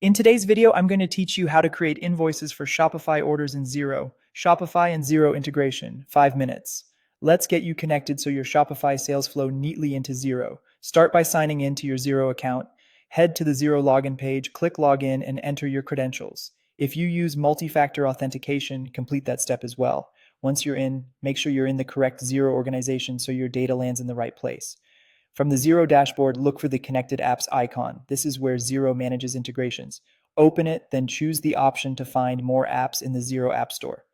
In today's video, I'm going to teach you how to create invoices for Shopify orders in Xero. Shopify and Xero integration, 5 minutes. Let's get you connected so your Shopify sales flow neatly into Xero. Start by signing in to your Xero account. Head to the Xero login page, click login, and enter your credentials. If you use multi-factor authentication, complete that step as well. Once you're in, make sure you're in the correct Xero organization so your data lands in the right place. From the Xero dashboard, look for the Connected Apps icon. This is where Xero manages integrations. Open it, then choose the option to find more apps in the Xero App Store.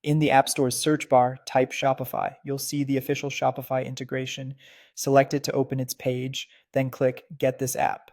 In the App Store's search bar, type Shopify. You'll see the official Shopify integration. Select it to open its page, then click Get this app.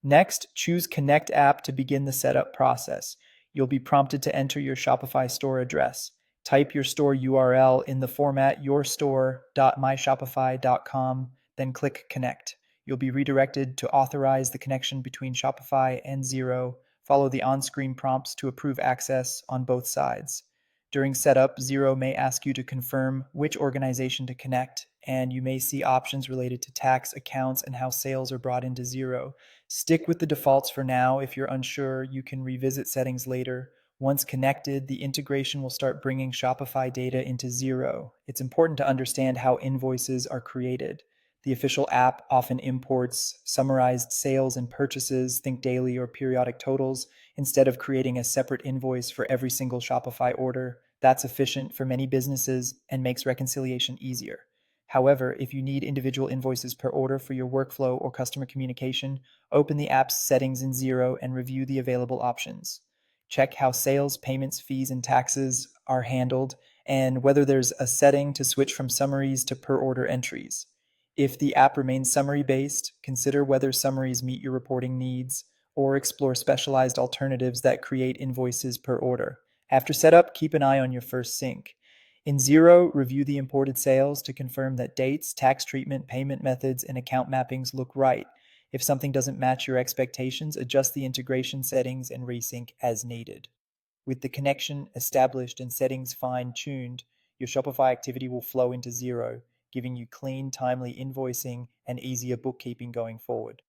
Next, choose Connect App to begin the setup process. You'll be prompted to enter your Shopify store address. Type your store URL in the format yourstore.myshopify.com, then click Connect. You'll be redirected to authorize the connection between Shopify and Xero. Follow the on-screen prompts to approve access on both sides. During setup, Xero may ask you to confirm which organization to connect, and you may see options related to tax, accounts, and how sales are brought into Xero. Stick with the defaults for now. If you're unsure, you can revisit settings later. Once connected, the integration will start bringing Shopify data into Xero. It's important to understand how invoices are created. The official app often imports summarized sales and purchases, think daily or periodic totals, instead of creating a separate invoice for every single Shopify order. That's efficient for many businesses and makes reconciliation easier. However, if you need individual invoices per order for your workflow or customer communication, open the app's settings in Xero and review the available options. Check how sales, payments, fees, and taxes are handled, and whether there's a setting to switch from summaries to per order entries. If the app remains summary based, consider whether summaries meet your reporting needs, or explore specialized alternatives that create invoices per order. After setup, keep an eye on your first sync. In Xero, review the imported sales to confirm that dates, tax treatment, payment methods, and account mappings look right. If something doesn't match your expectations, adjust the integration settings and resync as needed. With the connection established and settings fine-tuned, your Shopify activity will flow into Xero, giving you clean, timely invoicing and easier bookkeeping going forward.